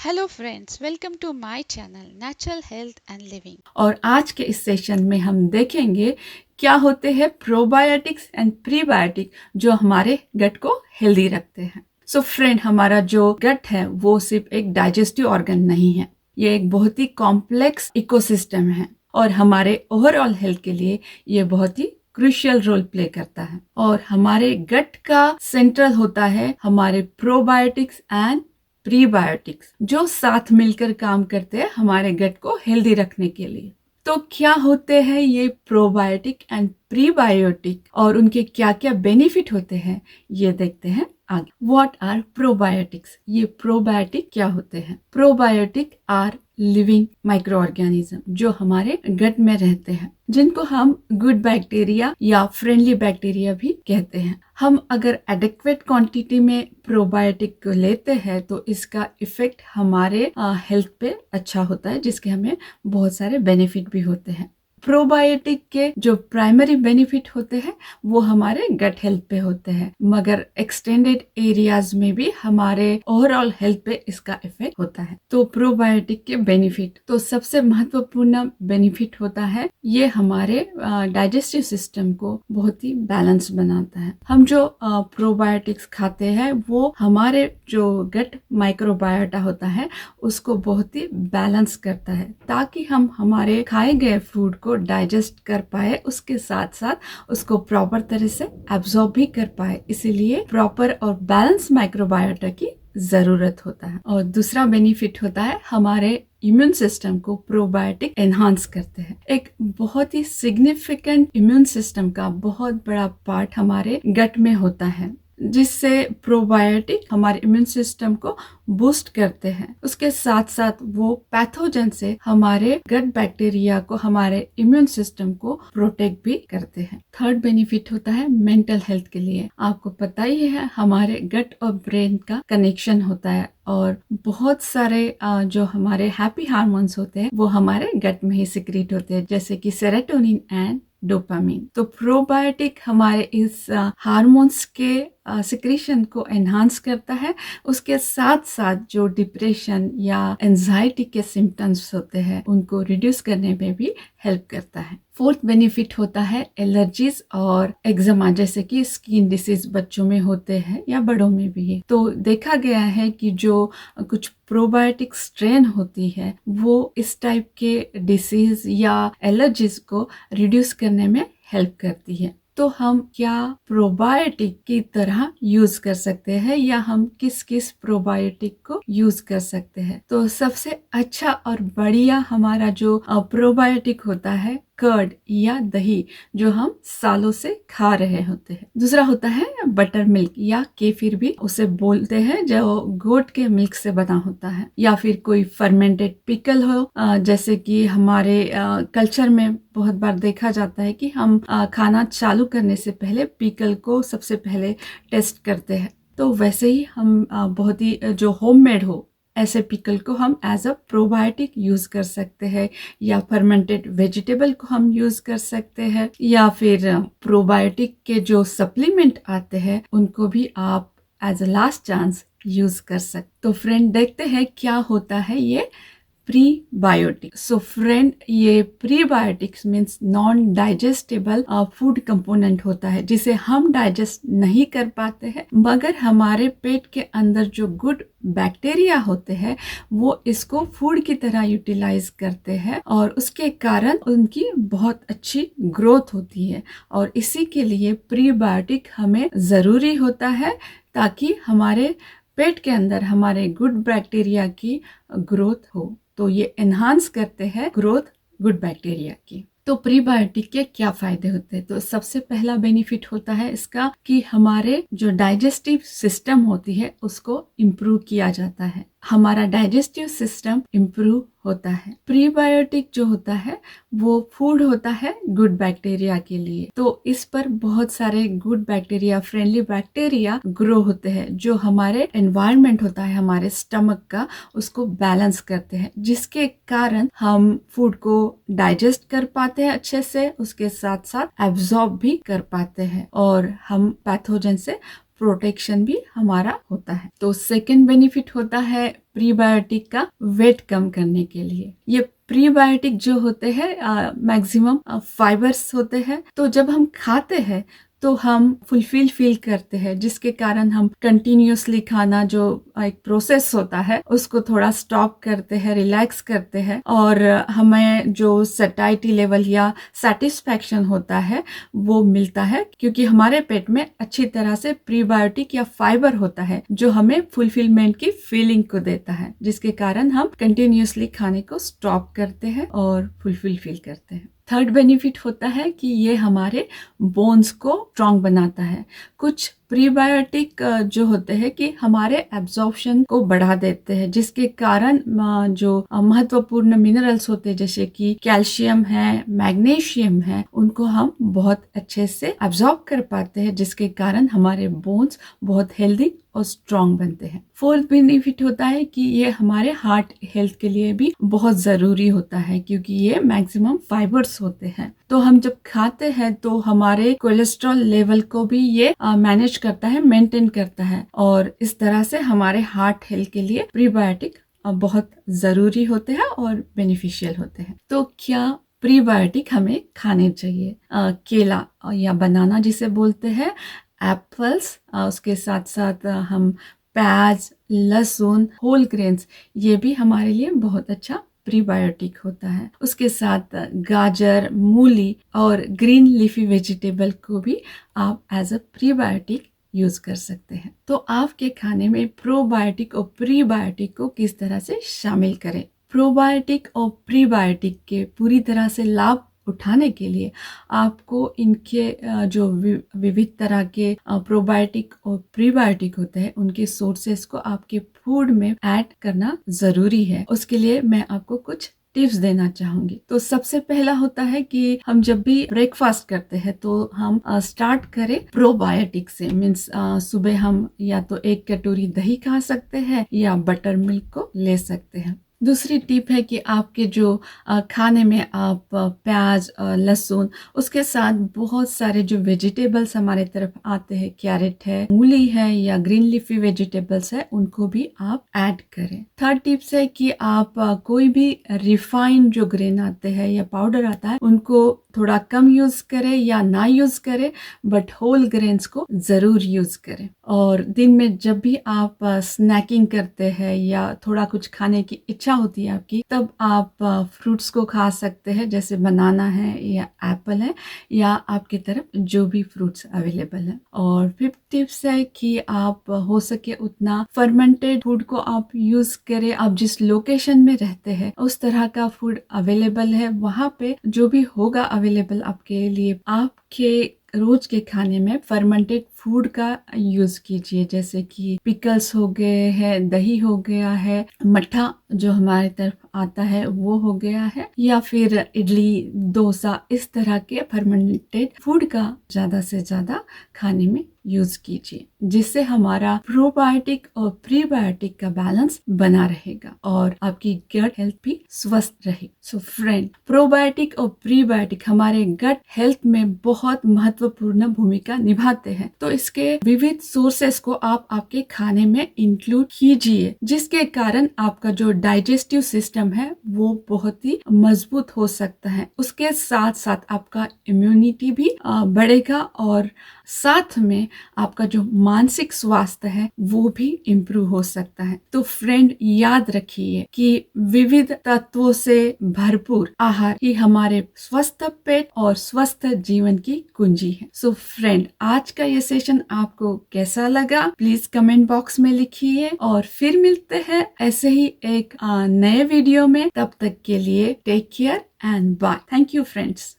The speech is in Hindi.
Hello friends, welcome to my channel natural health and living. और आज के इस सेशन में हम देखेंगे क्या होते हैं प्रोबायोटिक्स एंड प्रीबायोटिक जो हमारे गट को हेल्दी रखते हैं। सो फ्रेंड, हमारा जो गट है वो सिर्फ एक डाइजेस्टिव ऑर्गन नहीं है, ये एक बहुत ही कॉम्प्लेक्स इकोसिस्टम है और हमारे ओवरऑल हेल्थ के लिए ये बहुत ही क्रूशियल रोल प्ले करता है। और हमारे गट का सेंट्रल होता है हमारे प्रोबायोटिक्स एंड प्रीबायोटिक्स जो साथ मिलकर काम करते हैं हमारे गट को हेल्दी रखने के लिए। तो क्या होते हैं ये प्रोबायोटिक एंड प्रीबायोटिक और उनके क्या क्या बेनिफिट होते हैं ये देखते हैं आगे। What are probiotics? ये प्रोबायोटिक क्या होते हैं? Probiotic are living microorganism जो हमारे गट में रहते हैं, जिनको हम गुड बैक्टीरिया या फ्रेंडली बैक्टीरिया भी कहते हैं। हम अगर एडिक्वेट क्वांटिटी में प्रोबायोटिक को लेते हैं तो इसका इफेक्ट हमारे हेल्थ पे अच्छा होता है, जिसके हमें बहुत सारे बेनिफिट भी होते हैं। प्रोबायोटिक के जो प्राइमरी बेनिफिट होते हैं वो हमारे गट हेल्थ पे होते हैं, मगर एक्सटेंडेड एरियाज में भी हमारे ओवरऑल हेल्थ पे इसका इफेक्ट होता है। तो प्रोबायोटिक के बेनिफिट, तो सबसे महत्वपूर्ण बेनिफिट होता है ये हमारे डाइजेस्टिव सिस्टम को बहुत ही बैलेंस बनाता है। हम जो प्रोबायोटिक्स खाते हैं वो हमारे जो गट माइक्रोबायोटा होता है उसको बहुत ही बैलेंस करता है, ताकि हम हमारे खाए गए फूड को डाइजेस्ट कर पाए, उसके साथ साथ उसको प्रॉपर तरह से एब्जॉर्ब भी कर पाए। इसीलिए प्रॉपर और बैलेंस माइक्रोबायोटा की जरूरत होता है। और दूसरा बेनिफिट होता है हमारे इम्यून सिस्टम को प्रोबायोटिक एनहांस करते हैं। एक बहुत ही सिग्निफिकेंट इम्यून सिस्टम का बहुत बड़ा पार्ट हमारे गट में होता है, जिससे प्रोबायोटिक हमारे इम्यून सिस्टम को बूस्ट करते हैं। उसके साथ साथ वो पैथोजन से हमारे गट बैक्टीरिया को, हमारे इम्यून सिस्टम को प्रोटेक्ट भी करते हैं। थर्ड बेनिफिट होता है मेंटल हेल्थ के लिए। आपको पता ही है हमारे गट और ब्रेन का कनेक्शन होता है और बहुत सारे जो हमारे हैप्पी हार्मोन्स होते हैं वो हमारे गट में ही सिक्रीट होते हैं, जैसे कि सेरोटोनिन एंड डोपामिन। तो प्रोबायोटिक हमारे इस हार्मोन्स के सिक्रीशन को एनहांस करता है। उसके साथ साथ जो डिप्रेशन या एंजाइटी के सिम्टम्स होते हैं उनको रिड्यूस करने में भी हेल्प करता है। फोर्थ बेनिफिट होता है एलर्जीज और एक्जिमा, जैसे कि स्किन डिसीज बच्चों में होते हैं या बड़ों में भी है। तो देखा गया है कि जो कुछ प्रोबायोटिक स्ट्रेन होती है वो इस टाइप के डिसीज या एलर्जीज को रिड्यूस करने में हेल्प करती है। तो हम क्या प्रोबायोटिक की तरह यूज कर सकते हैं या हम किस किस प्रोबायोटिक को यूज कर सकते हैं? तो सबसे अच्छा और बढ़िया हमारा जो प्रोबायोटिक होता है कर्ड या दही, जो हम सालों से खा रहे होते हैं। दूसरा होता है बटर मिल्क या केफिर भी उसे बोलते हैं, जो गोट के मिल्क से बना होता है। या फिर कोई फर्मेंटेड पिकल हो, जैसे कि हमारे कल्चर में बहुत बार देखा जाता है कि हम खाना चालू करने से पहले पिकल को सबसे पहले टेस्ट करते हैं। तो वैसे ही हम बहुत ही जो होममेड हो ऐसे पिकल को हम एज अ प्रोबायोटिक यूज कर सकते हैं, या फर्मेंटेड वेजिटेबल को हम यूज कर सकते हैं, या फिर प्रोबायोटिक के जो सप्लीमेंट आते हैं उनको भी आप as a last chance use कर सकते। तो फ्रेंड, देखते हैं क्या होता है ये प्रीबायोटिक। सो फ्रेंड, ये prebiotics means non digestible food component होता है, जिसे हम डाइजेस्ट नहीं कर पाते हैं, मगर हमारे पेट के अंदर जो गुड बैक्टीरिया होते हैं वो इसको फूड की तरह यूटिलाइज करते हैं और उसके कारण उनकी बहुत अच्छी ग्रोथ होती है। और इसी के लिए प्रीबायोटिक हमें ज़रूरी होता है, ताकि हमारे पेट के अंदर हमारे गुड बैक्टीरिया की ग्रोथ हो। तो ये एनहांस करते हैं ग्रोथ गुड बैक्टीरिया की। तो प्रीबायोटिक के क्या फायदे होते हैं? तो सबसे पहला बेनिफिट होता है इसका कि हमारे जो डाइजेस्टिव सिस्टम होती है उसको इम्प्रूव किया जाता है। हमारा डाइजेस्टिव सिस्टम इम्प्रूव होता है। प्रीबायोटिक जो होता है वो फूड होता है गुड बैक्टीरिया के लिए। तो इस पर बहुत सारे good bacteria, friendly bacteria grow होते हैं, जो हमारे एनवायरनमेंट होता है हमारे स्टमक का, उसको बैलेंस करते हैं, जिसके कारण हम फूड को डाइजेस्ट कर पाते हैं अच्छे से, उसके साथ साथ एब्जॉर्ब भी कर पाते हैं और हम पैथोजन से प्रोटेक्शन भी हमारा होता है। तो सेकंड बेनिफिट होता है प्रीबायोटिक का वेट कम करने के लिए। ये प्रीबायोटिक जो होते हैं मैक्सिमम फाइबर्स होते हैं, तो जब हम खाते हैं तो हम फुलफिल फील करते हैं, जिसके कारण हम कंटिन्यूसली खाना जो एक प्रोसेस होता है उसको थोड़ा स्टॉप करते हैं, रिलैक्स करते हैं, और हमें जो सैटिस्फैक्टी लेवल या सेटिस्फैक्शन होता है वो मिलता है, क्योंकि हमारे पेट में अच्छी तरह से प्रीबायोटिक या फाइबर होता है जो हमें फुलफिलमेंट की फीलिंग को देता है, जिसके कारण हम कंटिन्यूसली खाने को स्टॉप करते हैं और फुलफिल फील करते हैं। थर्ड बेनिफिट होता है कि ये हमारे बोन्स को स्ट्रॉन्ग बनाता है। कुछ प्रीबायोटिक जो होते हैं कि हमारे एब्जॉर्प्शन को बढ़ा देते हैं, जिसके कारण जो महत्वपूर्ण मिनरल्स होते हैं जैसे कि कैल्शियम है, मैग्नीशियम है, उनको हम बहुत अच्छे से एब्जॉर्ब कर पाते हैं, जिसके कारण हमारे बोन्स बहुत हेल्दी और स्ट्रॉन्ग बनते हैं। फोर्थ बेनिफिट होता है कि ये हमारे हार्ट हेल्थ के लिए भी बहुत ज़रूरी होता है, क्योंकि ये मैक्सिमम फाइबर्स होते हैं। तो हम जब खाते हैं तो हमारे कोलेस्ट्रॉल लेवल को भी ये मैनेज करता है, मेंटेन करता है, और इस तरह से हमारे हार्ट हेल्थ के लिए प्रीबायोटिक बहुत ज़रूरी होते हैं और बेनिफिशियल होते हैं। तो क्या प्रीबायोटिक हमें खाने चाहिए? केला या बनाना जिसे बोलते हैं, एप्पल्स, उसके साथ साथ हम प्याज, लहसुन, होल ग्रेन्स, ये भी हमारे लिए बहुत अच्छा प्रीबायोटिक होता है। उसके साथ गाजर, मूली और ग्रीन लीफी वेजिटेबल को भी आप एज अ प्रीबायोटिक यूज कर सकते हैं। तो आपके खाने में प्रोबायोटिक और प्रीबायोटिक को किस तरह से शामिल करें? प्रोबायोटिक और प्रीबायोटिक के पूरी तरह से लाभ उठाने के लिए आपको इनके जो विविध तरह के प्रोबायोटिक और प्रीबायोटिक होते हैं उनके सोर्सेस को आपके फूड में ऐड करना जरूरी है। उसके लिए मैं आपको कुछ टिप्स देना चाहूंगी। तो सबसे पहला होता है कि हम जब भी ब्रेकफास्ट करते हैं तो हम स्टार्ट करें प्रोबायोटिक से। मीन्स सुबह हम या तो एक कटोरी दही खा सकते हैं या बटर मिल्क को ले सकते हैं। दूसरी टिप है कि आपके जो खाने में आप प्याज, लहसुन, उसके साथ बहुत सारे जो वेजिटेबल्स हमारे तरफ आते हैं, कैरेट है, मूली है या ग्रीन लीफी वेजिटेबल्स है, उनको भी आप ऐड करें। थर्ड टिप्स है कि आप कोई भी रिफाइंड जो ग्रेन आते हैं या पाउडर आता है उनको थोड़ा कम यूज करें या ना यूज करें, बट होल ग्रेन्स को जरूर यूज करें। और दिन में जब भी आप स्नैकिंग करते हैं या थोड़ा कुछ खाने की इच्छा होती है आपकी, तब आप फ्रूट्स को खा सकते हैं, जैसे बनाना है या एप्पल है या आपकी तरफ जो भी फ्रूट्स अवेलेबल है। और फिफ्थ टिप्स है कि आप हो सके उतना फर्मेंटेड फूड को आप यूज करें। आप जिस लोकेशन में रहते हैं उस तरह का फूड अवेलेबल है, वहाँ पे जो भी होगा अवेलेबल आपके लिए, आपके रोज के खाने में फर्मेंटेड फूड का यूज कीजिए, जैसे कि पिकल्स हो गए हैं, दही हो गया है, मट्ठा जो हमारे तरफ आता है वो हो गया है, या फिर इडली, डोसा, इस तरह के फर्मेंटेड फूड का ज्यादा से ज्यादा खाने में यूज कीजिए, जिससे हमारा प्रोबायोटिक और प्रीबायोटिक का बैलेंस बना रहेगा और आपकी गट हेल्थ भी स्वस्थ रहे। सो फ्रेंड, प्रोबायोटिक और प्रीबायोटिक हमारे गट हेल्थ में बहुत महत्वपूर्ण भूमिका निभाते हैं। तो इसके विविध सोर्सेस को आप आपके खाने में इंक्लूड कीजिए, जिसके कारण आपका जो डाइजेस्टिव सिस्टम है वो बहुत ही मजबूत हो सकता है। उसके साथ साथ आपका इम्यूनिटी भी बढ़ेगा और साथ में आपका जो मानसिक स्वास्थ्य है वो भी इम्प्रूव हो सकता है। तो फ्रेंड, याद रखिए कि विविध तत्वों से भरपूर आहार ही हमारे स्वस्थ पेट और स्वस्थ जीवन की कुंजी है। सो फ्रेंड, आज का ये सेशन आपको कैसा लगा प्लीज कमेंट बॉक्स में लिखिए, और फिर मिलते हैं ऐसे ही एक नए वीडियो में। तब तक के लिए take care and bye. Thank you friends.